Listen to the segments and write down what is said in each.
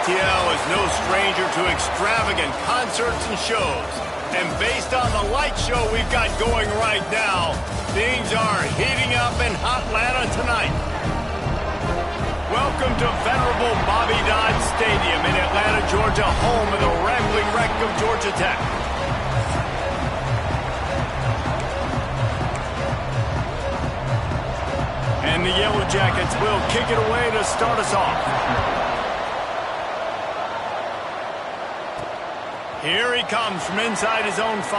ATL is no stranger to extravagant concerts and shows. And based on the light show we've got going right now, things are heating up in Hotlanta tonight. Welcome to venerable Bobby Dodd Stadium in Atlanta, Georgia, home of the Rambling Wreck of Georgia Tech. And the Yellow Jackets will kick it away to start us off. Here he comes from inside his own 5.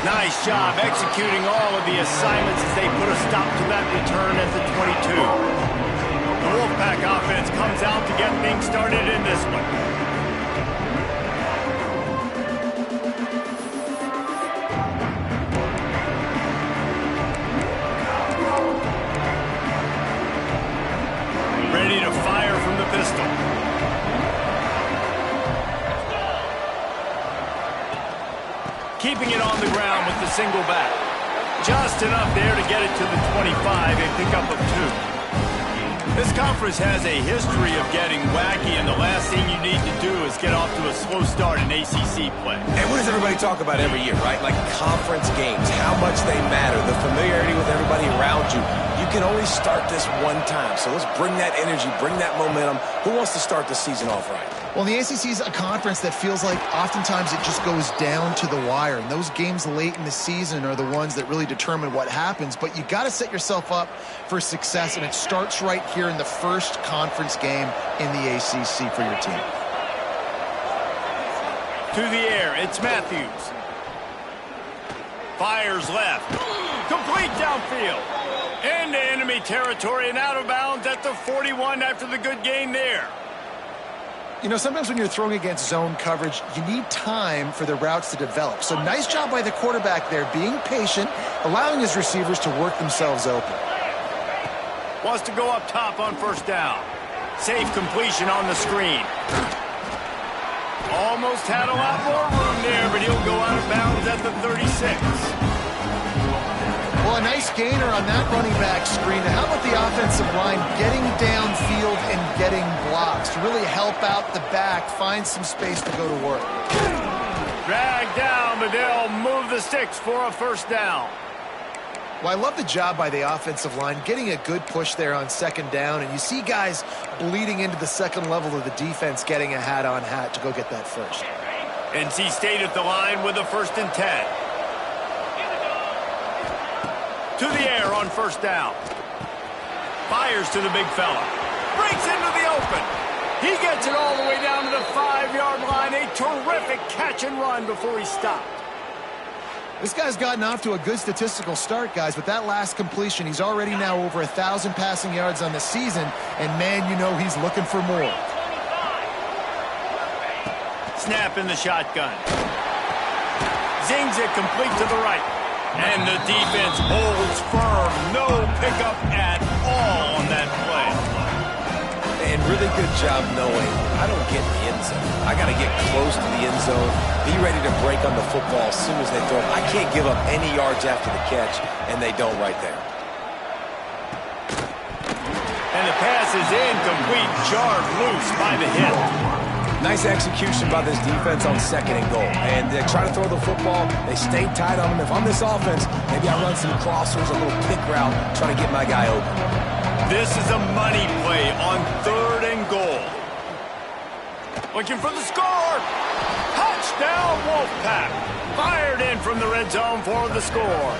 Nice job executing all of the assignments as they put a stop to that return at the 22. The Wolfpack offense comes out to get things started in this one. Ready to fire from the pistol. Keeping it on the ground with the single back. Just enough there to get it to the 25, a pickup of 2. This conference has a history of getting wacky, and the last thing you need to do is get off to a slow start in ACC play. And what does everybody talk about every year, right? Like conference games, how much they matter, the familiarity with everybody around you. You can only start this one time, so let's bring that energy, bring that momentum. Who wants to start the season off right? Well, the ACC is a conference that feels like oftentimes it just goes down to the wire. And those games late in the season are the ones that really determine what happens. But you got to set yourself up for success, and it starts right here in the first conference game in the ACC for your team. To the air, it's Matthews. Fires left. Complete downfield. Into enemy territory and out of bounds at the 41 after the good gain there. You know, sometimes when you're throwing against zone coverage, you need time for the routes to develop. So nice job by the quarterback there, being patient, allowing his receivers to work themselves open. Wants to go up top on first down. Safe completion on the screen. Almost had a lot more room there, but he'll go out of bounds at the 36. Well, a nice gainer on that running back screen. How about the offensive line getting downfield and getting blocks to really help out the back, find some space to go to work? Dragged down, but they'll move the sticks for a first down. Well, I love the job by the offensive line, getting a good push there on second down, and you see guys bleeding into the second level of the defense getting a hat-on-hat to go get that first. NC State at the line with a 1st and 10. To the air on first down. Fires to the big fella. Breaks into the open. He gets it all the way down to the 5-yard line. A terrific catch and run before he stopped. This guy's gotten off to a good statistical start, guys, but that last completion, he's already now over 1,000 passing yards on the season, and man, you know he's looking for more. Snap in the shotgun. Zings it complete to the right. And the defense holds firm. No pickup at all on that play. And really good job knowing I don't get in the end zone. I got to get close to the end zone, be ready to break on the football as soon as they throw it. I can't give up any yards after the catch, and they don't right there. And the pass is incomplete, jarred loose by the hit. Nice execution by this defense on 2nd and goal. And they try to throw the football. They stay tight on them. If I'm this offense, maybe I run some crossers, a little pick route, try to get my guy open. This is a money play on 3rd and goal. Looking for the score. Touchdown, Wolfpack. Fired in from the red zone for the score.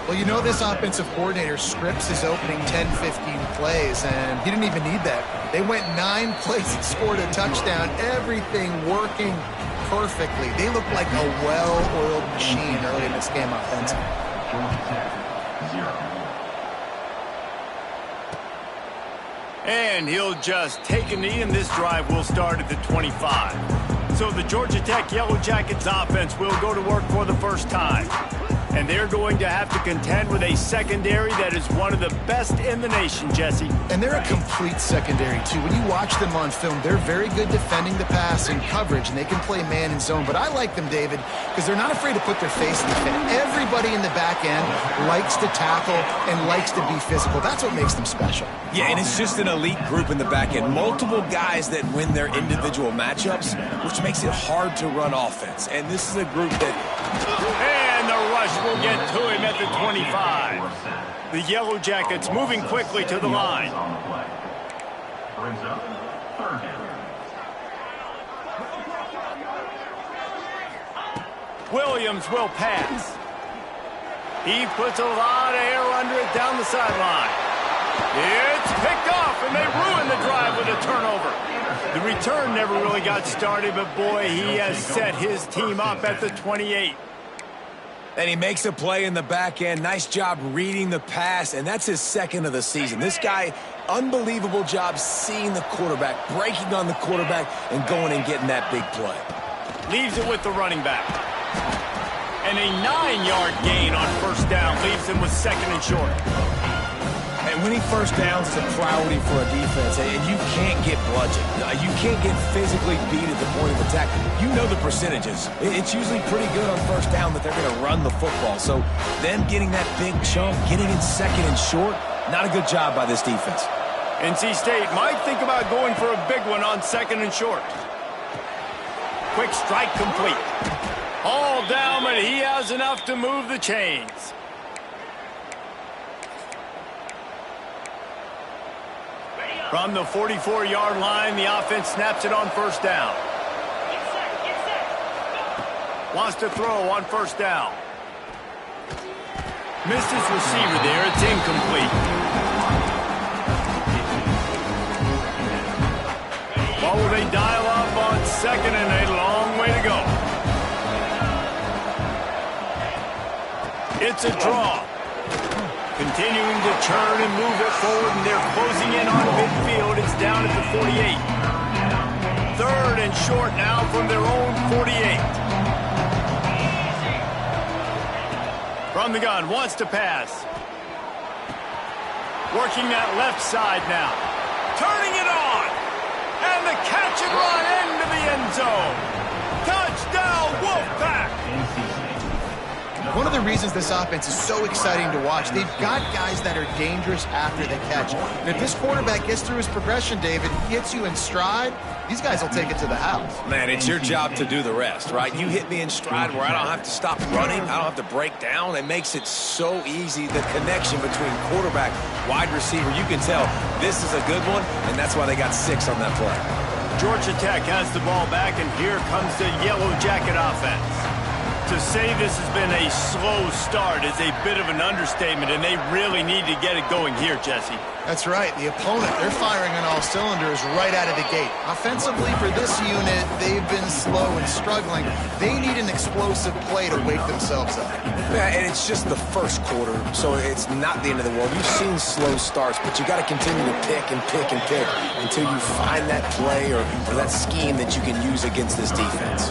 Well, you know this offensive coordinator scripts his opening 10-15 plays, and he didn't even need that. They went 9 plays and scored a touchdown, everything working perfectly. They look like a well-oiled machine early in this game offensively. And he'll just take a knee, and this drive will start at the 25. So the Georgia Tech Yellow Jackets offense will go to work for the first time. And they're going to have to contend with a secondary that is one of the best in the nation, Jesse. And they're a complete secondary, too. When you watch them on film, they're very good defending the pass and coverage, and they can play man and zone. But I like them, David, because they're not afraid to put their face in the fit. Everybody in the back end likes to tackle and likes to be physical. That's what makes them special. Yeah, and it's just an elite group in the back end. Multiple guys that win their individual matchups, which makes it hard to run offense. And this is a group that... And the rush will get to him at the 25. The Yellow Jackets moving quickly to the line. Williams will pass. He puts a lot of air under it down the sideline. It's picked off, and they ruin the drive with a turnover. The return never really got started, but boy, he has set his team up at the 28. And he makes a play in the back end. Nice job reading the pass, and that's his second of the season. This guy, unbelievable job seeing the quarterback, breaking on the quarterback, and going and getting that big play. Leaves it with the running back. And a 9-yard gain on first down leaves him with second and short. And winning first downs is a priority for a defense, and you can't get bludgeoned. You can't get physically beat at the point of attack. You know the percentages. It's usually pretty good on first down that they're going to run the football. So them getting that big chunk, getting in second and short, not a good job by this defense. NC State might think about going for a big one on second and short. Quick strike complete. All down, but he has enough to move the chains. From the 44-yard line, the offense snaps it on first down. Wants to throw on first down. Missed his receiver there. It's incomplete. What will they dial up on second and a long way to go? It's a draw. Continuing to churn and move it forward, and they're closing in on midfield. It's down at the 48. Third and short now from their own 48. From the gun, wants to pass. Working that left side now. Turning it on. And the catch and run into the end zone. Touchdown, Wolfpack! One of the reasons this offense is so exciting to watch, they've got guys that are dangerous after the catch. And if this quarterback gets through his progression, David, hits you in stride, these guys will take it to the house. Man, it's your job to do the rest, right? You hit me in stride where I don't have to stop running. I don't have to break down. It makes it so easy. The connection between quarterback, wide receiver, you can tell this is a good one, and that's why they got 6 on that play. Georgia Tech has the ball back, and here comes the Yellow Jacket offense. To say this has been a slow start is a bit of an understatement, and they really need to get it going here, Jesse. That's right. The opponent, they're firing on all cylinders right out of the gate. Offensively, for this unit, they've been slow and struggling. They need an explosive play to wake themselves up. Yeah, and it's just the first quarter, so it's not the end of the world. We've seen slow starts, but you got to continue to pick and pick and pick until you find that play or that scheme that you can use against this defense.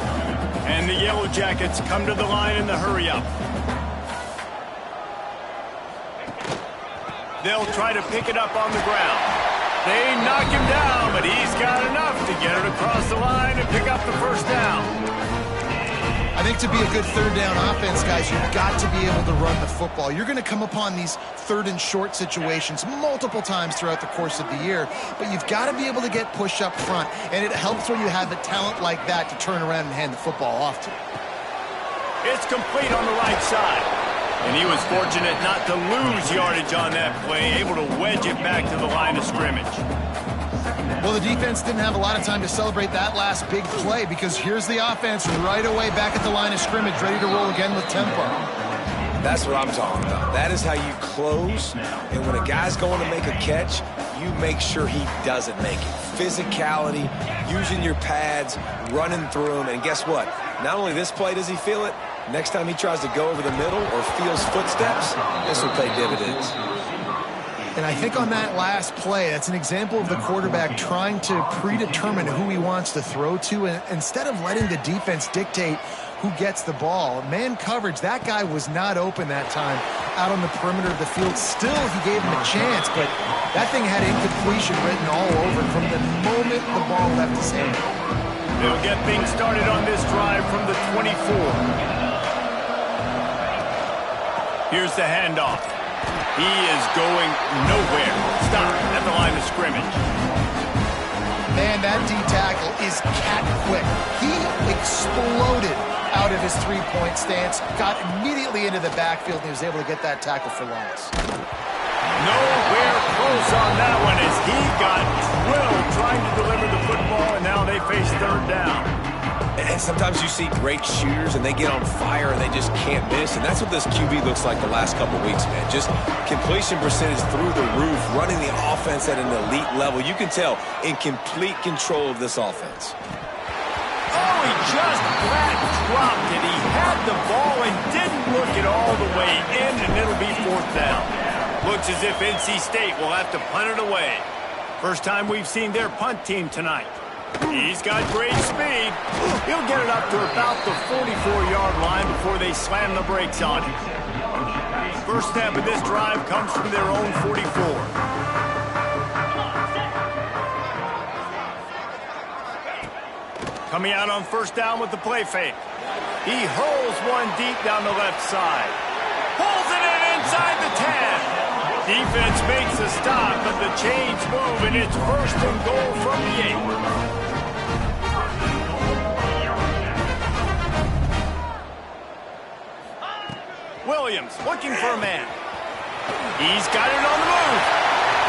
And the Yellow Jackets come to the line in the hurry-up. They'll try to pick it up on the ground. They knock him down, but he's got enough to get it across the line and pick up the first down. I think to be a good third down offense, guys, you've got to be able to run the football. You're going to come upon these third and short situations multiple times throughout the course of the year, but you've got to be able to get push up front, and it helps when you have a talent like that to turn around and hand the football off to. It's complete on the right side, and he was fortunate not to lose yardage on that play, able to wedge it back to the line of scrimmage. Well, the defense didn't have a lot of time to celebrate that last big play because here's the offense right away back at the line of scrimmage, ready to roll again with tempo. That's what I'm talking about. That is how you close, and when a guy's going to make a catch, you make sure he doesn't make it. Physicality, using your pads, running through them, and guess what? Not only this play does he feel it, next time he tries to go over the middle or feels footsteps, this will pay dividends. And I think on that last play, that's an example of the quarterback trying to predetermine who he wants to throw to, and instead of letting the defense dictate who gets the ball. Man coverage, that guy was not open that time out on the perimeter of the field. Still, he gave him a chance, but that thing had incompletion written all over it from the moment the ball left his hand. They'll get things started on this drive from the 24. Here's the handoff. He is going nowhere. Stop at the line of scrimmage. Man, that D-tackle is cat quick. He exploded out of his three-point stance, got immediately into the backfield, and he was able to get that tackle for loss. Nowhere close on that one as he got drilled trying to deliver the football, and now they face third down. And sometimes you see great shooters, and they get on fire, and they just can't miss. And that's what this QB looks like the last couple weeks, man. Just completion percentage through the roof, running the offense at an elite level. You can tell in complete control of this offense. Oh, he just flat dropped it. He had the ball and didn't look it all the way in, and it'll be fourth down. Looks as if NC State will have to punt it away. First time we've seen their punt team tonight. He's got great speed. He'll get it up to about the 44-yard line before they slam the brakes on it. First step of this drive comes from their own 44. Coming out on first down with the play fake. He hurls one deep down the left side. Pulls it in inside the 10. Defense makes a stop, but the chains move, and it's first and goal from the 8. Williams looking for a man. He's got it on the move.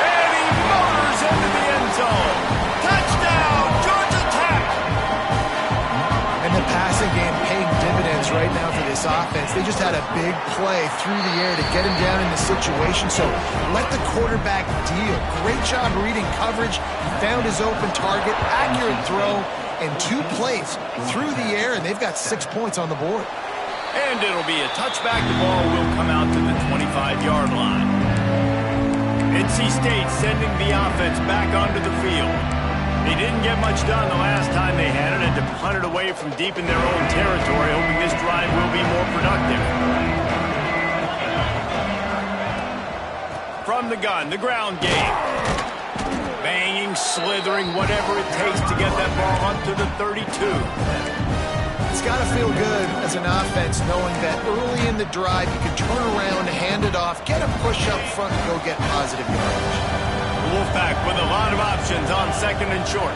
And he motors into the end zone. Touchdown, Georgia Tech! And the passing game paying dividends right now for this offense. They just had a big play through the air to get him down in the situation. So let the quarterback deal. Great job reading coverage. He found his open target, accurate throw, and 2 plays through the air, and they've got 6 points on the board. And it'll be a touchback. The ball will come out to the 25-yard line. NC State sending the offense back onto the field. They didn't get much done the last time they had it, and to punt it away from deep in their own territory, hoping this drive will be more productive. From the gun, the ground game. Banging, slithering, whatever it takes to get that ball up to the 32. It's got to feel good as an offense knowing that early in the drive you can turn around, hand it off, get a push up front, and go get positive yardage. The Wolfpack with a lot of options on second and short.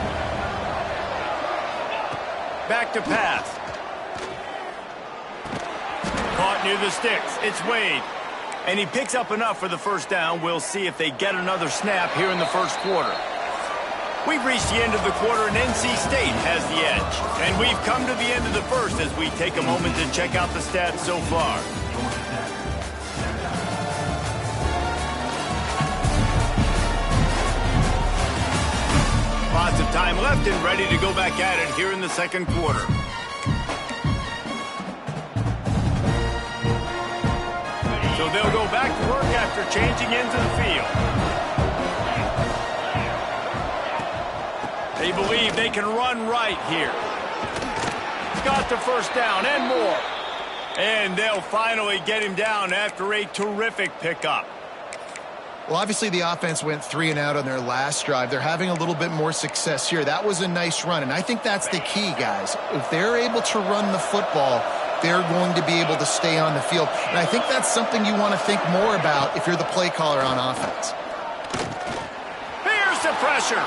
Back to pass. Caught near the sticks. It's Wade. And he picks up enough for the first down. We'll see if they get another snap here in the first quarter. We've reached the end of the quarter, and NC State has the edge. And we've come to the end of the first as we take a moment to check out the stats so far. Lots of time left and ready to go back at it here in the second quarter. So they'll go back to work after changing into the field. They believe they can run right here. Got the first down and more. And they'll finally get him down after a terrific pickup. Well, obviously the offense went 3 and out on their last drive. They're having a little bit more success here. That was a nice run, and I think that's the key, guys. If they're able to run the football, they're going to be able to stay on the field. And I think that's something you want to think more about if you're the play caller on offense. Here's the pressure.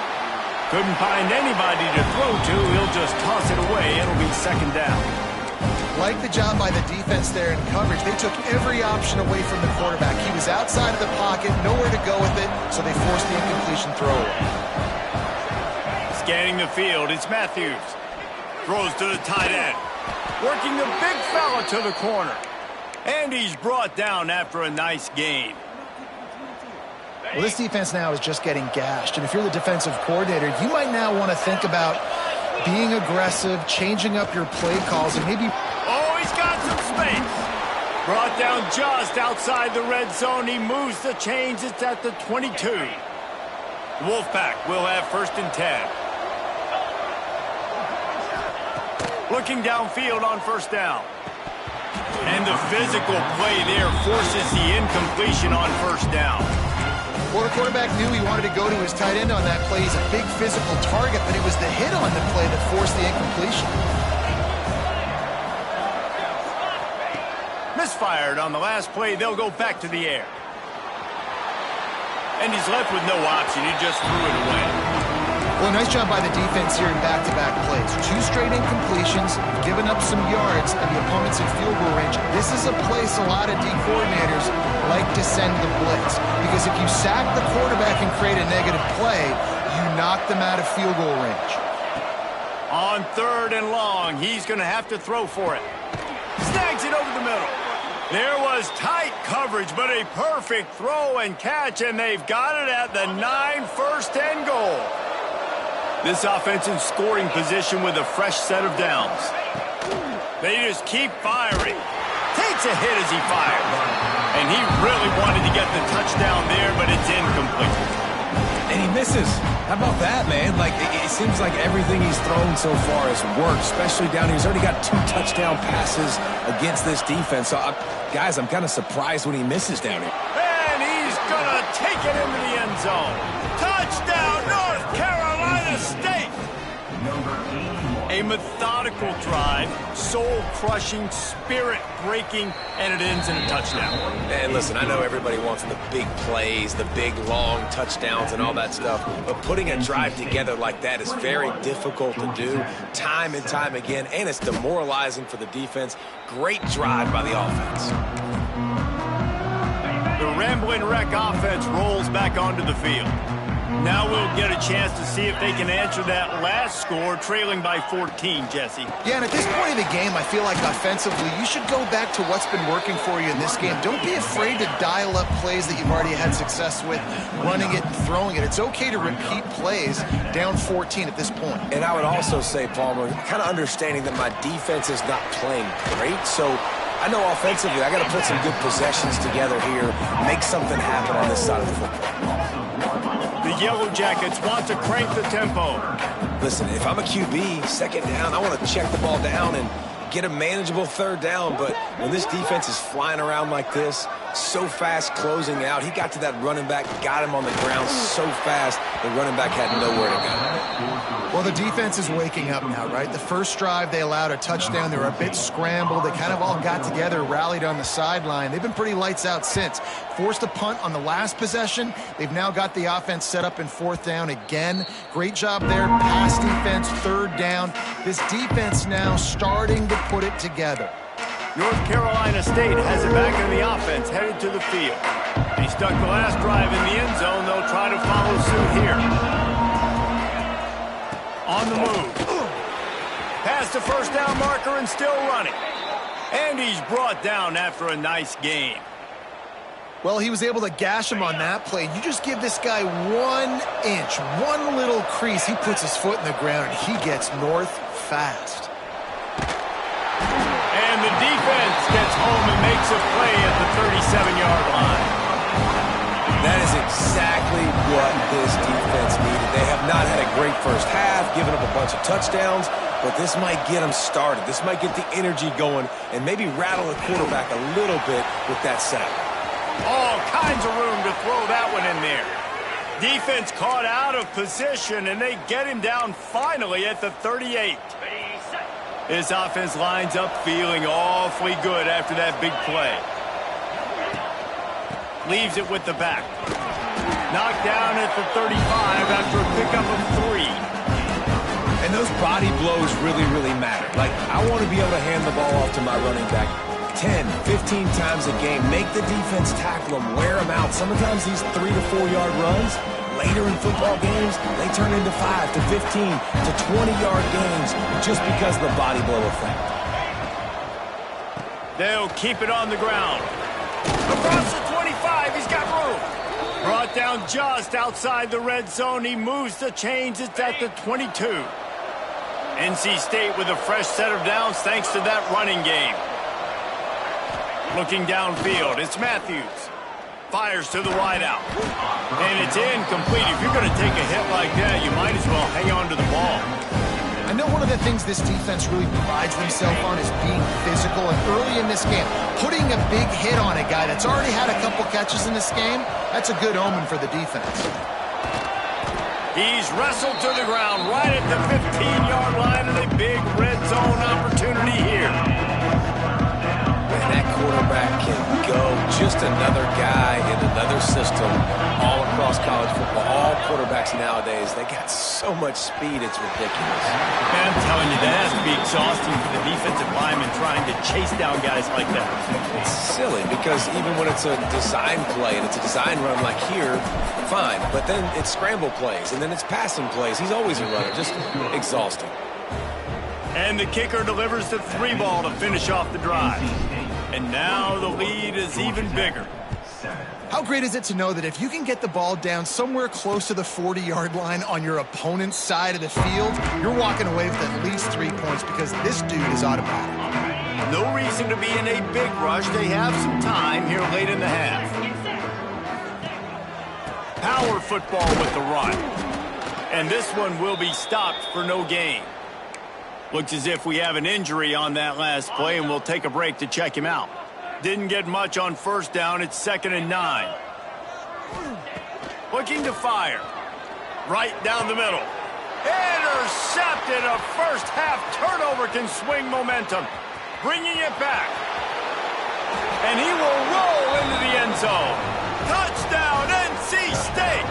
Couldn't find anybody to throw to. He'll just toss it away. It'll be second down. Like the job by the defense there in coverage. They took every option away from the quarterback. He was outside of the pocket, nowhere to go with it, so they forced the incompletion throw away. Scanning the field, it's Matthews. Throws to the tight end. Working the big fella to the corner. And he's brought down after a nice gain. Well, this defense now is just getting gashed. And if you're the defensive coordinator, you might now want to think about being aggressive, changing up your play calls, and maybe... Oh, he's got some space. Brought down just outside the red zone. He moves the chains. It's at the 22. Wolfpack will have first and 10. Looking downfield on first down. And the physical play there forces the incompletion on first down. Well, the quarterback knew he wanted to go to his tight end on that play. He's a big physical target, but it was the hit on the play that forced the incompletion. Misfired on the last play. They'll go back to the air. And he's left with no option. He just threw it away. Well, nice job by the defense here in back-to-back plays. 2 straight incompletions, giving up some yards, and the opponent's in field goal range. This is a place a lot of D coordinators like to send the blitz, because if you sack the quarterback and create a negative play, you knock them out of field goal range. On 3rd and long, he's going to have to throw for it. Snags it over the middle. There was tight coverage, but a perfect throw and catch, and they've got it at the 9, 1st and goal. This offense in scoring position with a fresh set of downs. They just keep firing. Takes a hit as he fires. And he really wanted to get the touchdown there, but it's incomplete. And he misses. How about that, man? Like, it seems like everything he's thrown so far has worked, especially down here. He's already got 2 touchdown passes against this defense. So, guys, I'm kind of surprised when he misses down here. And he's going to take it into the end zone. Touchdown, North Carolina State! A methodical drive, soul-crushing, spirit-breaking, and it ends in a touchdown. And listen, I know everybody wants the big plays, the big, long touchdowns and all that stuff, but putting a drive together like that is very difficult to do time and time again, and it's demoralizing for the defense. Great drive by the offense. The Ramblin' Wreck offense rolls back onto the field. Now we'll get a chance to see if they can answer that last score, trailing by 14, Jesse. Yeah, and at this point of the game, I feel like offensively, you should go back to what's been working for you in this game. Don't be afraid to dial up plays that you've already had success with, running it and throwing it. It's okay to repeat plays down 14 at this point. And I would also say, Palmer, kind of understanding that my defense is not playing great, so I know offensively I got to put some good possessions together here, make something happen on this side of the football. The Yellow Jackets want to crank the tempo. Listen, if I'm a QB, 2nd down, I want to check the ball down and get a manageable 3rd down, but when this defense is flying around like this, so fast closing out, he got to that running back, got him on the ground so fast, the running back had nowhere to go. Well, the defense is waking up now, right? The first drive, they allowed a touchdown. They were a bit scrambled. They kind of all got together, rallied on the sideline. They've been pretty lights out since. Forced a punt on the last possession. They've now got the offense set up in 4th down again. Great job there. Pass defense, 3rd down. This defense now starting to put it together. North Carolina State has it back in the offense, headed to the field. They stuck the last drive in the end zone. They'll try to follow suit here. On the move. Past the first down marker and still running. And he's brought down after a nice gain. Well, he was able to gash him on that play. You just give this guy 1 inch, one little crease. He puts his foot in the ground, and he gets north fast. And the defense gets home and makes a play at the 37-yard line. That is exactly what this defense needed. They have not had a great first half, given up a bunch of touchdowns, but this might get them started. This might get the energy going and maybe rattle the quarterback a little bit with that sack. All kinds of room to throw that one in there. Defense caught out of position, and they get him down finally at the 38. This offense lines up feeling awfully good after that big play. Leaves it with the back. Knocked down at the 35 after a pickup of 3. And those body blows really, really matter. Like, I want to be able to hand the ball off to my running back 10, 15 times a game. Make the defense tackle them, wear them out. Sometimes these 3 to 4 yard runs, later in football games, they turn into 5 to 15 to 20-yard games just because of the body blow effect. They'll keep it on the ground. Across the 25, he's got room. Brought down just outside the red zone. He moves the chains. It's at the 22. NC State with a fresh set of downs thanks to that running game. Looking downfield, it's Matthews. Fires to the wideout. And it's incomplete. If you're going to take a hit like that, you might as well hang on to the ball. I know one of the things this defense really prides themselves on is being physical, and early in this game, putting a big hit on a guy that's already had a couple catches in this game, that's a good omen for the defense. He's wrestled to the ground right at the 15-yard line, and a big red zone opportunity here. And that quarterback can go. Just another guy in another system all across college football. All quarterbacks nowadays, they got so much speed, it's ridiculous. Man, I'm telling you, that has to be exhausting for the defensive lineman trying to chase down guys like that. It's silly because even when it's a design play and it's a design run like here, fine. But then it's scramble plays and then it's passing plays. He's always a runner. Just exhausting. And the kicker delivers the 3-ball to finish off the drive. And now the lead is even bigger. How great is it to know that if you can get the ball down somewhere close to the 40-yard line on your opponent's side of the field, you're walking away with at least 3 points because this dude is automatic. No reason to be in a big rush. They have some time here late in the half. Power football with the run. And this one will be stopped for no gain. Looks as if we have an injury on that last play, and we'll take a break to check him out. Didn't get much on first down. It's 2nd and 9. Looking to fire. Right down the middle. Intercepted. A first-half turnover can swing momentum. Bringing it back. And he will roll into the end zone. Touchdown, NC State.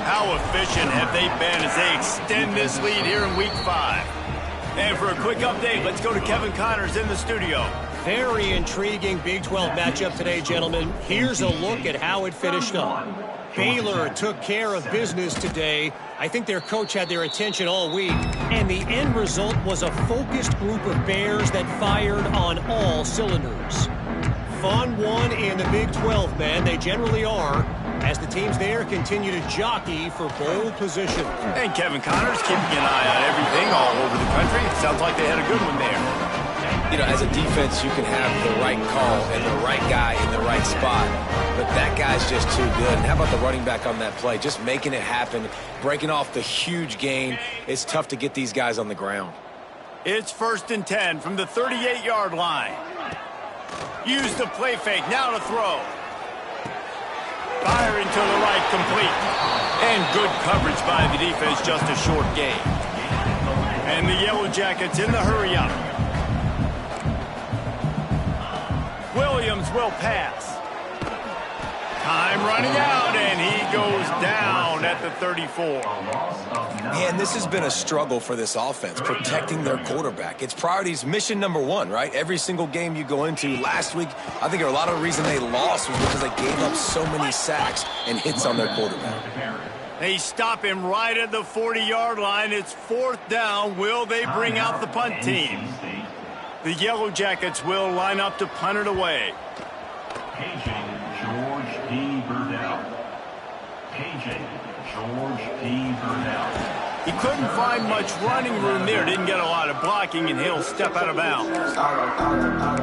How efficient have they been as they extend this lead here in Week 5? And for a quick update, let's go to Kevin Connors in the studio. Very intriguing Big 12 matchup today, gentlemen. Here's a look at how it finished up. Baylor took care of business today. I think their coach had their attention all week. And the end result was a focused group of Bears that fired on all cylinders. Fun one in the Big 12, man. They generally are, as the teams there continue to jockey for bowl position. And Kevin Connors keeping an eye on everything all over the country. It sounds like they had a good one there. You know, as a defense, you can have the right call and the right guy in the right spot, but that guy's just too good. And how about the running back on that play? Just making it happen, breaking off the huge gain. It's tough to get these guys on the ground. It's 1st and 10 from the 38-yard line. Use the play fake, now to throw. Firing to the right, complete. And good coverage by the defense, just a short gain. And the Yellow Jackets in the hurry-up. Williams will pass. Time running out, and he goes down at the 34. Man, this has been a struggle for this offense, protecting their quarterback. It's priorities, mission number 1, right? Every single game you go into. Last week, I think a lot of the reason they lost was because they gave up so many sacks and hits on their quarterback. They stop him right at the 40-yard line. It's 4th down. Will they bring out the punt team? The Yellow Jackets will line up to punt it away. George P. Burdell. KJ George P. Burdell. He couldn't find much running room there. Didn't get a lot of blocking, and he'll step out of bounds.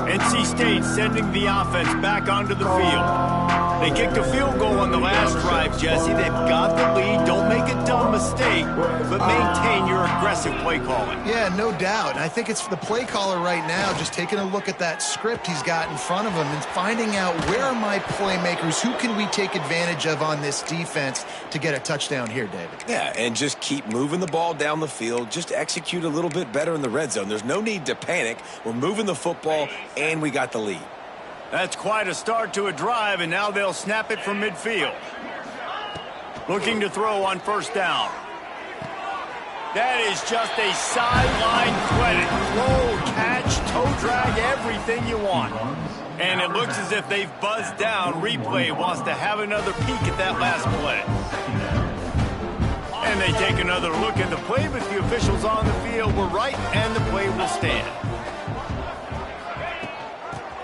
NC State sending the offense back onto the field. They kicked a field goal on the last drive, Jesse. They've got the lead. Don't make a dumb mistake, but maintain your aggressive play calling. Yeah, no doubt. And I think it's the play caller right now just taking a look at that script he's got in front of him and finding out where are my playmakers, who can we take advantage of on this defense to get a touchdown here, David. Yeah, and just keep moving the ball down the field. Just execute a little bit better in the red zone. There's no need to panic. We're moving the football, and we got the lead. That's quite a start to a drive, and now they'll snap it from midfield. Looking to throw on 1st down. That is just a sideline credit. Flow, catch, toe drag, everything you want. And it looks as if they've buzzed down. Replay wants to have another peek at that last play. And they take another look at the play, but the officials on the field were right, and the play will stand.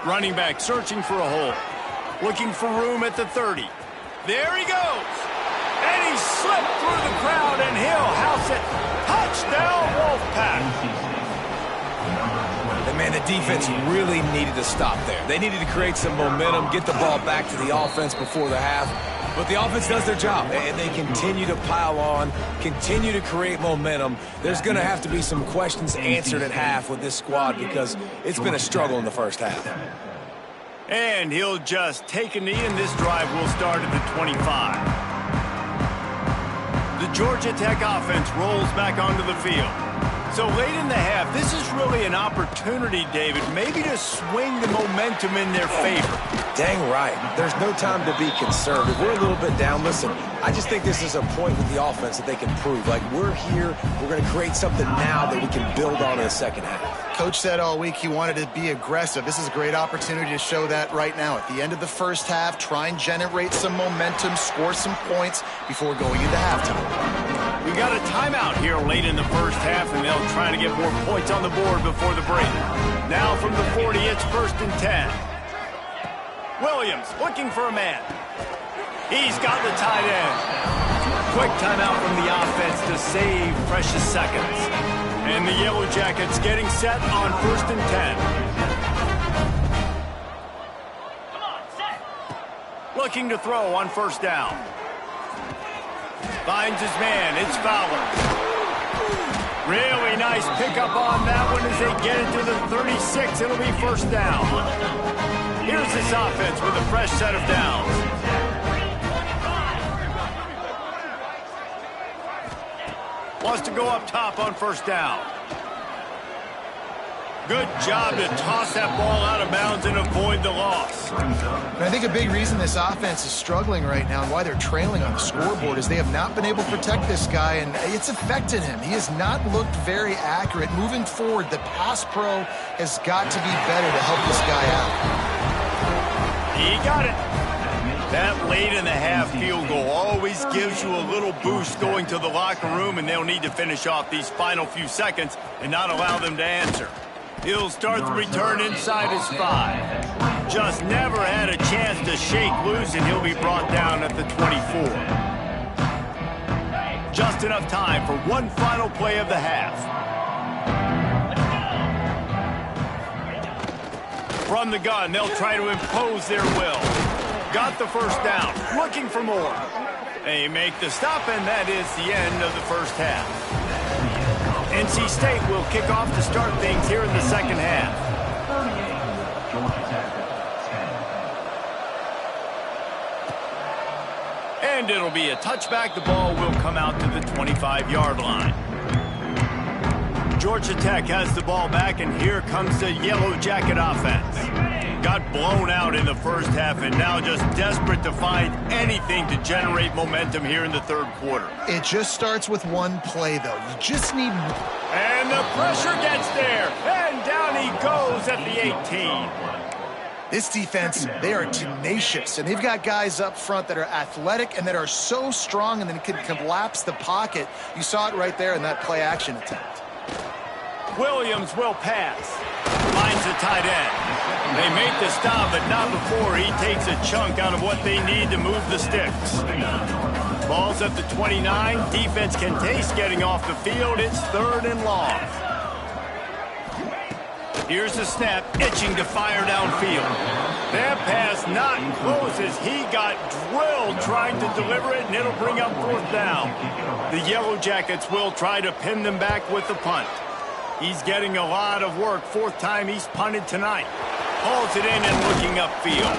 Running back searching for a hole. Looking for room at the 30. There he goes. And he slipped through the crowd, and he'll house it. Touchdown, Wolfpack. And man, the defense really needed to stop there. They needed to create some momentum, get the ball back to the offense before the half. But the offense does their job, and they continue to pile on, continue to create momentum. There's going to have to be some questions answered at half with this squad because it's been a struggle in the first half. And he'll just take a knee, and this drive will start at the 25. The Georgia Tech offense rolls back onto the field. So late in the half, this is really an opportunity, David, maybe to swing the momentum in their favor. Dang right. There's no time to be conservative. We're a little bit down. Listen, I just think this is a point with the offense that they can prove. Like, we're here, we're going to create something now that we can build on in the second half. Coach said all week he wanted to be aggressive. This is a great opportunity to show that right now. At the end of the first half, try and generate some momentum, score some points before going into halftime. We got a timeout here late in the first half, and they'll try to get more points on the board before the break. Now from the 40, it's 1st and 10. Williams looking for a man. He's got the tight end. Quick timeout from the offense to save precious seconds. And the Yellow Jackets getting set on 1st and 10. Come on, set. Looking to throw on 1st down. Finds his man. It's Fowler. Really nice pickup on that one as they get it to the 36. It'll be 1st down. Here's this offense with a fresh set of downs. Wants to go up top on 1st down. Good job to toss that ball out of bounds and avoid the loss. And I think a big reason this offense is struggling right now and why they're trailing on the scoreboard is they have not been able to protect this guy, and it's affected him. He has not looked very accurate. Moving forward, the pass pro has got to be better to help this guy out. He got it. That late in the half field goal always gives you a little boost going to the locker room, and they'll need to finish off these final few seconds and not allow them to answer. He'll start the return inside his 5. Just never had a chance to shake loose, and he'll be brought down at the 24. Just enough time for one final play of the half. From the gun, they'll try to impose their will. Got the 1st down, looking for more. They make the stop, and that is the end of the first half. NC State will kick off to start things here in the second half. And it'll be a touchback. The ball will come out to the 25-yard line. Georgia Tech has the ball back, and here comes the Yellow Jacket offense. Got blown out in the first half, and now just desperate to find anything to generate momentum here in the third quarter. It just starts with one play, though. You just need... And the pressure gets there, and down he goes at the 18. This defense, they are tenacious, and they've got guys up front that are athletic and that are so strong and then can collapse the pocket. You saw it right there in that play-action attempt. Williams will pass. Finds the tight end. They make the stop, but not before he takes a chunk out of what they need to move the sticks. Ball's at the 29. Defense can taste getting off the field. It's 3rd and long. Here's the snap, itching to fire downfield. That pass not close as he got drilled trying to deliver it, and it'll bring up 4th down. The Yellow Jackets will try to pin them back with the punt. He's getting a lot of work. 4th time he's punted tonight. Hauls it in and looking upfield.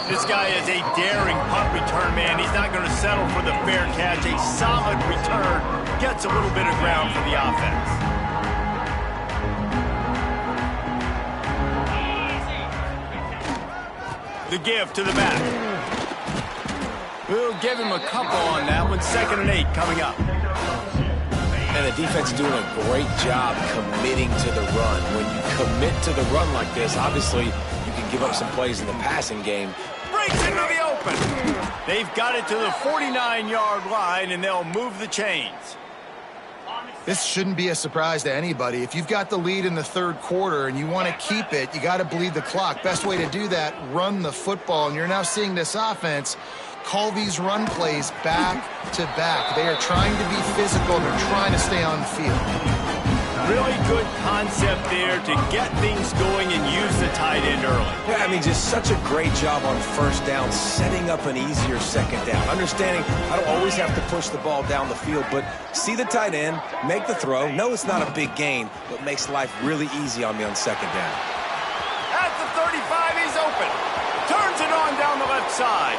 This guy is a daring punt return man. He's not going to settle for the fair catch. A solid return. Gets a little bit of ground for the offense. The give to the back. We'll give him a couple on that one. 2nd and 8 coming up. And the defense doing a great job committing to the run. When you commit to the run like this, obviously you can give up some plays in the passing game. Breaks into the open. They've got it to the 49-yard line, and they'll move the chains. This shouldn't be a surprise to anybody. If you've got the lead in the third quarter and you want to keep it, you got to bleed the clock. Best way to do that, run the football. And you're now seeing this offense call these run plays back to back. They are trying to be physical. They're trying to stay on the field. Really good concept there to get things going and use the tight end early. Yeah, I mean, just such a great job on first down, setting up an easier second down. Understanding I don't always have to push the ball down the field, but see the tight end, make the throw. No, it's not a big gain, but makes life really easy on me on second down. At the 35, he's open. Turns it on down the left side.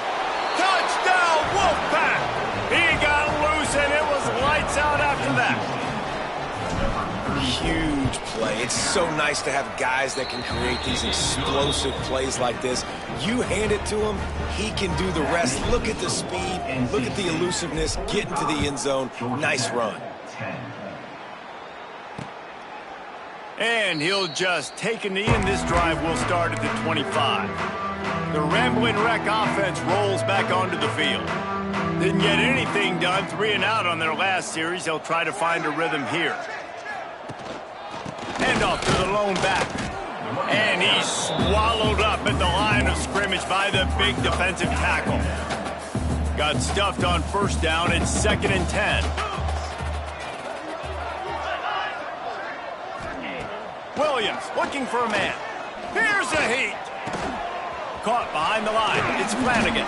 Touchdown, Wolfpack! He got loose, and it was lights out after that. Huge play. It's so nice to have guys that can create these explosive plays like this. You hand it to him, he can do the rest. Look at the speed, look at the elusiveness, get into the end zone. Nice run. And he'll just take a knee, and this drive will start at the 25. The Rambling Wreck offense rolls back onto the field. Didn't get anything done, 3 and out on their last series. They'll try to find a rhythm here. Handoff to the lone back. And he's swallowed up at the line of scrimmage by the big defensive tackle. Got stuffed on first down. It's 2nd and 10. Williams looking for a man. Here's a heat. Caught behind the line. It's Flanagan.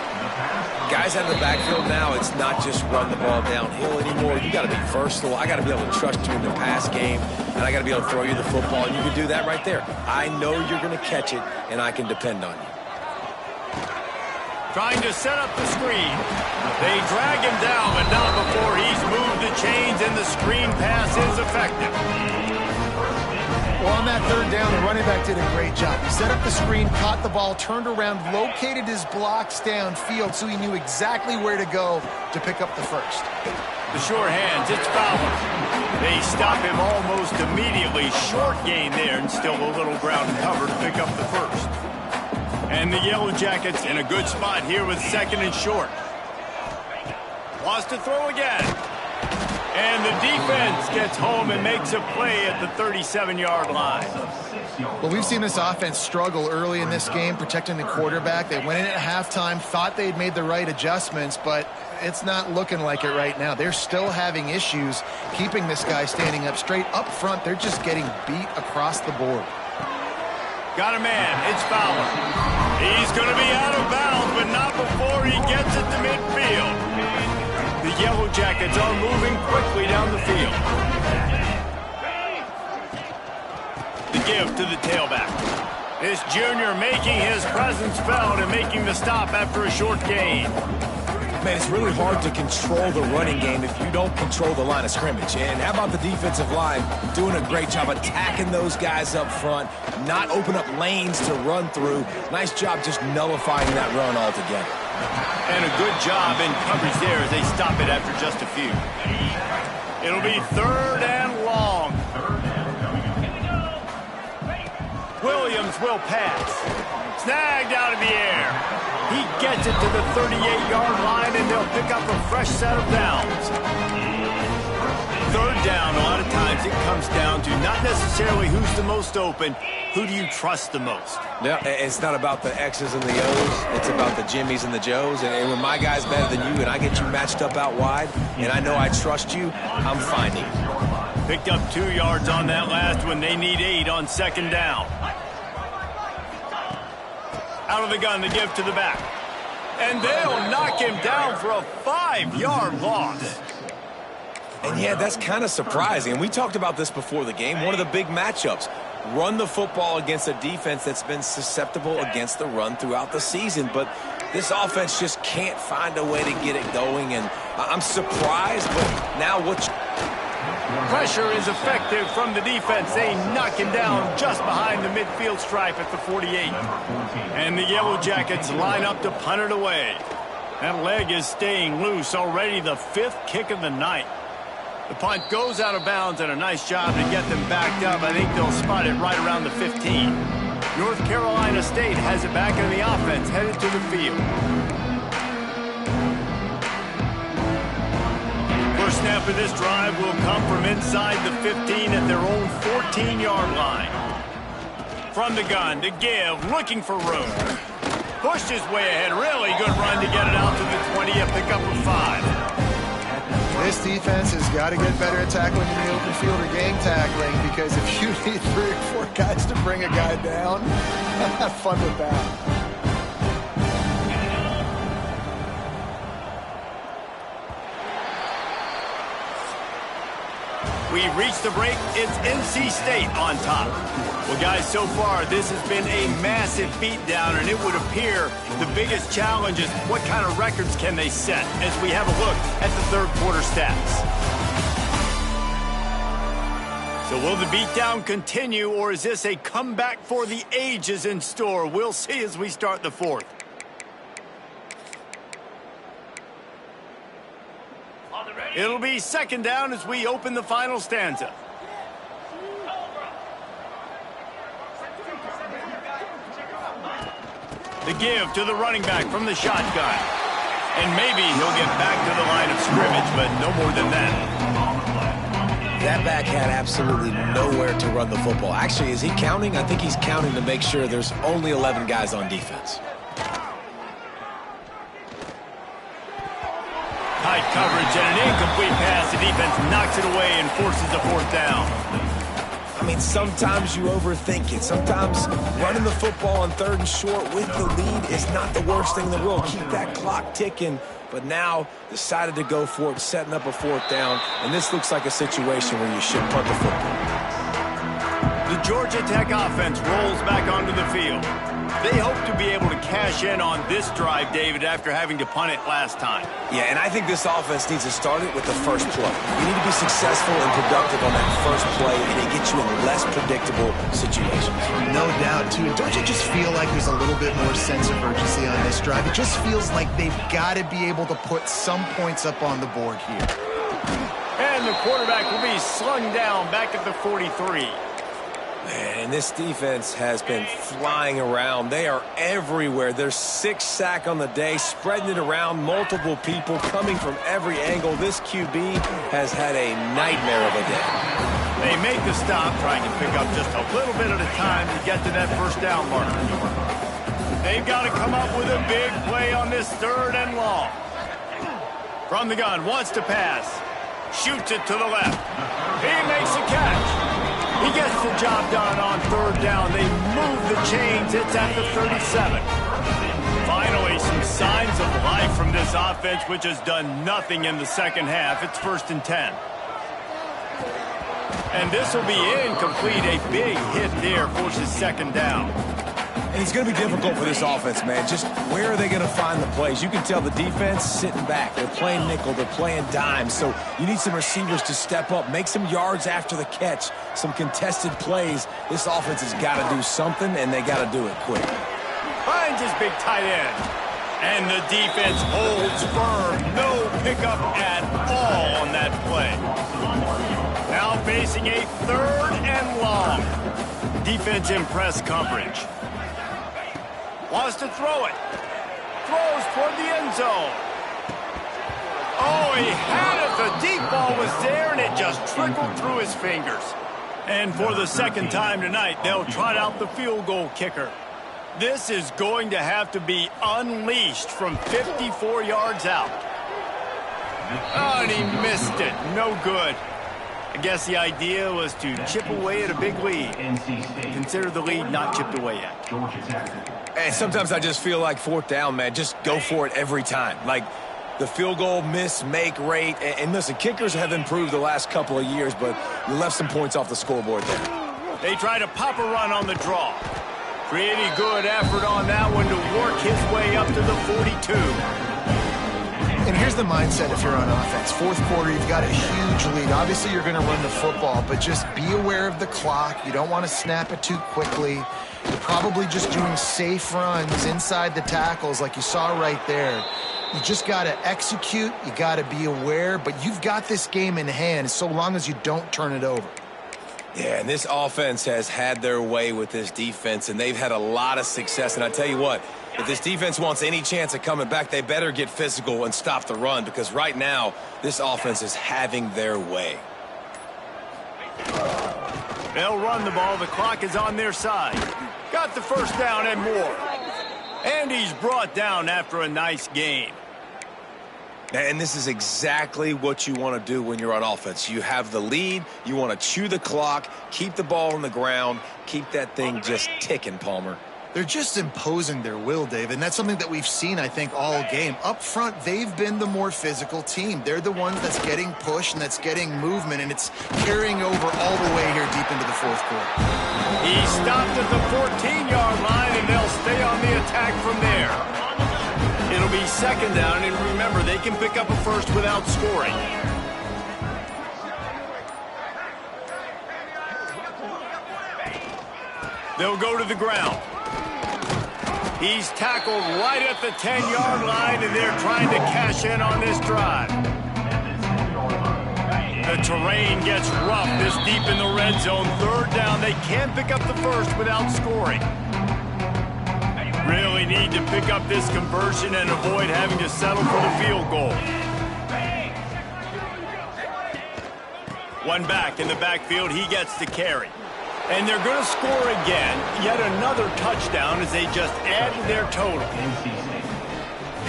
Guys out of the backfield now, it's not just run the ball downhill anymore. You got to be versatile. I got to be able to trust you in the pass game, and I got to be able to throw you the football, and you can do that right there. I know you're going to catch it, and I can depend on you. Trying to set up the screen. They drag him down, but not before he's moved the chains, and the screen pass is effective. Well, on that third down, the running back did a great job. He set up the screen, caught the ball, turned around, located his blocks downfield so he knew exactly where to go to pick up the first. The sure hands, it's Fowler. They stop him almost immediately. Short gain there, and still a little ground cover to pick up the first. And the Yellow Jackets in a good spot here with 2nd and short. Wants to throw again. And the defense gets home and makes a play at the 37-yard line. Well, we've seen this offense struggle early in this game, protecting the quarterback. They went in at halftime, thought they'd made the right adjustments, but it's not looking like it right now. They're still having issues keeping this guy standing up straight. Up front, they're just getting beat across the board. Got a man. It's Fowler. He's going to be out of bounds, but not before he gets it to midfield. The Yellow Jackets are moving quickly down the field. The give to the tailback. This junior making his presence felt and making the stop after a short gain. Man, it's really hard to control the running game if you don't control the line of scrimmage. And how about the defensive line doing a great job attacking those guys up front, not open up lanes to run through. Nice job just nullifying that run altogether. And a good job in coverage there as they stop it after just a few. It'll be 3rd and long. Williams will pass. Snagged out of the air. He gets it to the 38-yard line, and they'll pick up a fresh set of downs. 3rd down, a lot of times it comes down to not necessarily who's the most open, who do you trust the most? Yeah, it's not about the X's and the O's. It's about the Jimmys and the Joes. And when my guy's better than you and I get you matched up out wide, and I know I trust you, I'm finding. Picked up 2 yards on that last one. They need 8 on 2nd down. Out of the gun, the give to the back. And they'll knock him down for a 5-yard loss. And yeah, that's kind of surprising. And we talked about this before the game. One of the big matchups. Run the football against a defense that's been susceptible against the run throughout the season. But this offense just can't find a way to get it going. And I'm surprised, but now what? Pressure is effective from the defense. They knock him down just behind the midfield stripe at the 48. And the Yellow Jackets line up to punt it away. That leg is staying loose. Already the 5th kick of the night. The punt goes out of bounds, and a nice job to get them backed up. I think they'll spot it right around the 15. North Carolina State has it back in the offense, headed to the field. First snap of this drive will come from inside the 15 at their own 14-yard line. From the gun to give, looking for room. Pushed his way ahead. Really good run to get it out to the 20, a pickup of 5. This defense has got to get better at tackling in the open field or gang tackling, because if you need 3 or 4 guys to bring a guy down, have fun with that. We reached the break. It's NC State on top. Well, guys, so far this has been a massive beatdown, and it would appear the biggest challenge is what kind of records can they set as we have a look at the third quarter stats. So will the beatdown continue, or is this a comeback for the ages in store? We'll see as we start the fourth. It'll be second down as we open the final stanza. The give to the running back from the shotgun. And maybe he'll get back to the line of scrimmage, but no more than that. That back had absolutely nowhere to run the football. Actually, is he counting? I think he's counting to make sure there's only 11 guys on defense. Tight coverage and an incomplete pass. The defense knocks it away and forces a fourth down. I mean, sometimes you overthink it. Sometimes running the football on 3rd and short with the lead is not the worst thing in the world. Keep that clock ticking. But now decided to go for it, setting up a fourth down. And this looks like a situation where you should punt the football. The Georgia Tech offense rolls back onto the field. They hope to be able to cash in on this drive, David, after having to punt it last time. Yeah, and I think this offense needs to start it with the first play. You need to be successful and productive on that first play, and it gets you in less predictable situations. No doubt, too. Don't you just feel like there's a little bit more sense of urgency on this drive? It just feels like they've got to be able to put some points up on the board here. And the quarterback will be slung down back at the 43. Man, this defense has been flying around. They are everywhere. There's 6 sacks on the day, spreading it around, multiple people coming from every angle. This QB has had a nightmare of a day. They make the stop, trying to pick up just a little bit at a time to get to that first down marker. They've got to come up with a big play on this 3rd and long. From the gun, wants to pass. Shoots it to the left. He makes the catch. He gets the job done on 3rd down. They move the chains. It's at the 37. Finally, some signs of life from this offense, which has done nothing in the second half. It's 1st and 10. And this will be incomplete. A big hit there forces 2nd down. And it's going to be difficult for this offense, man. Just where are they going to find the plays? You can tell the defense sitting back. They're playing nickel. They're playing dime. So you need some receivers to step up, make some yards after the catch, some contested plays. This offense has got to do something, and they got to do it quick. Finds his big tight end. And the defense holds firm. No pickup at all on that play. Now facing a 3rd and long. Defense in press coverage. Wants to throw it. Throws toward the end zone. Oh, he had it. The deep ball was there, and it just trickled through his fingers. And for the 2nd time tonight, they'll trot out the field goal kicker. This is going to have to be unleashed from 54 yards out. Oh, and he missed it. No good. I guess the idea was to chip away at a big lead. Consider the lead not chipped away yet. And sometimes I just feel like 4th down, man. Just go for it every time. Like the field goal miss-make rate. And listen, kickers have improved the last couple of years, but you left some points off the scoreboard there. They try to pop a run on the draw. Pretty good effort on that one to work his way up to the 42. And here's the mindset if you're on offense. 4th quarter, you've got a huge lead. Obviously, you're going to run the football, but just be aware of the clock. You don't want to snap it too quickly. You're probably just doing safe runs inside the tackles like you saw right there. You just got to execute. You got to be aware, but you've got this game in hand so long as you don't turn it over. Yeah, and this offense has had their way with this defense, and they've had a lot of success. And I tell you what, if this defense wants any chance of coming back, they better get physical and stop the run, because right now, this offense is having their way. They'll run the ball. The clock is on their side. Got the first down and more. And he's brought down after a nice gain. And this is exactly what you want to do when you're on offense. You have the lead. You want to chew the clock, keep the ball on the ground, keep that thing just ticking, Palmer. They're just imposing their will, David, and that's something that we've seen, I think, all game. Up front, they've been the more physical team. They're the ones that's getting pushed and that's getting movement, and it's carrying over all the way here deep into the fourth quarter. He stopped at the 14-yard line, and they'll stay on the attack from there. It'll be second down, and remember, they can pick up a first without scoring. They'll go to the ground. He's tackled right at the 10-yard line, and they're trying to cash in on this drive. The terrain gets rough this deep in the red zone. Third down, they can't pick up the first without scoring. Really need to pick up this conversion and avoid having to settle for the field goal. One back in the backfield, he gets the carry. And they're going to score again, yet another touchdown as they just add to their total.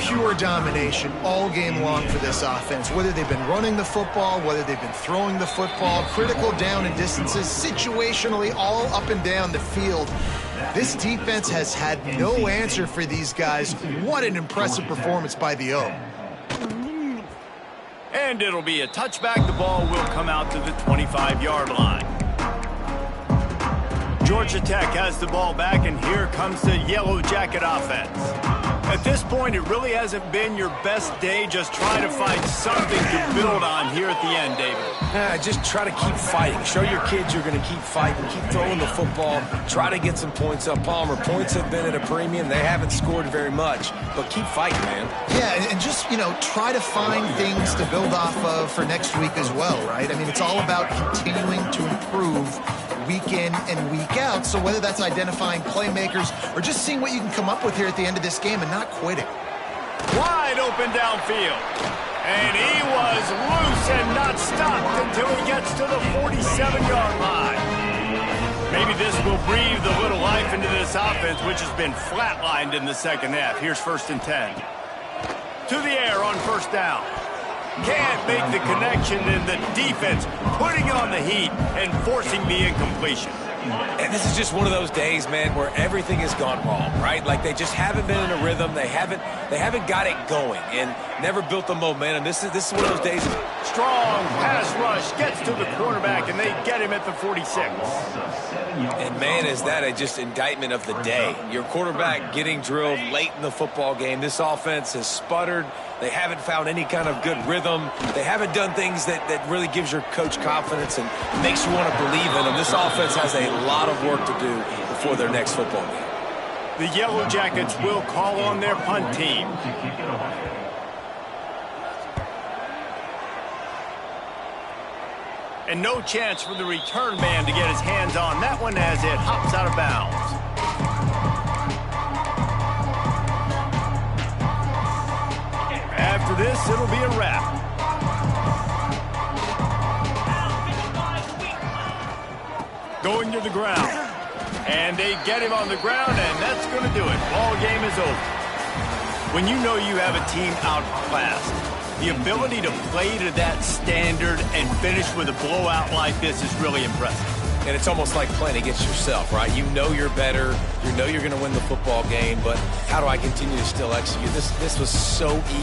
Pure domination all game long for this offense. Whether they've been running the football, whether they've been throwing the football, critical down and distances, situationally all up and down the field. This defense has had no answer for these guys. What an impressive performance by the O. And it'll be a touchback. The ball will come out to the 25-yard line. Georgia Tech has the ball back, and here comes the Yellow Jacket offense. At this point, it really hasn't been your best day. Just try to find something to build on here at the end, David. Just try to keep fighting. Show your kids you're going to keep fighting. Keep throwing the football. Try to get some points up. Palmer, points have been at a premium. They haven't scored very much, but keep fighting, man. Yeah, and just, try to find things to build off of for next week as well, right? I mean, it's all about continuing to improve week in and week out. So whether that's identifying playmakers or just seeing what you can come up with here at the end of this game and not quitting. Wide open downfield. And he was loose and not stopped until he gets to the 47-yard line. Maybe this will breathe a little life into this offense, which has been flatlined in the second half. Here's 1st and 10. To the air on first down. Can't make the connection, and the defense putting on the heat and forcing the incompletion. And this is just one of those days, man, where everything has gone wrong, right? Like they just haven't been in a rhythm. They haven't got it going and never built the momentum. This is one of those days. Strong pass rush gets to the quarterback, and they get him at the 46. And, man, is that a just indictment of the day. Your quarterback getting drilled late in the football game. This offense has sputtered. They haven't found any kind of good rhythm. They haven't done things that really gives your coach confidence and makes you want to believe in them. This offense has a lot of work to do before their next football game. The Yellow Jackets will call on their punt team. And no chance for the return man to get his hands on that one as it hops out of bounds. After this, it'll be a wrap. Going to the ground. And they get him on the ground, and that's going to do it. Ball game is over. When you know you have a team outclassed, the ability to play to that standard and finish with a blowout like this is really impressive. And it's almost like playing against yourself, right? You know you're better. You know you're going to win the football game, but how do I continue to still execute? This was so easy.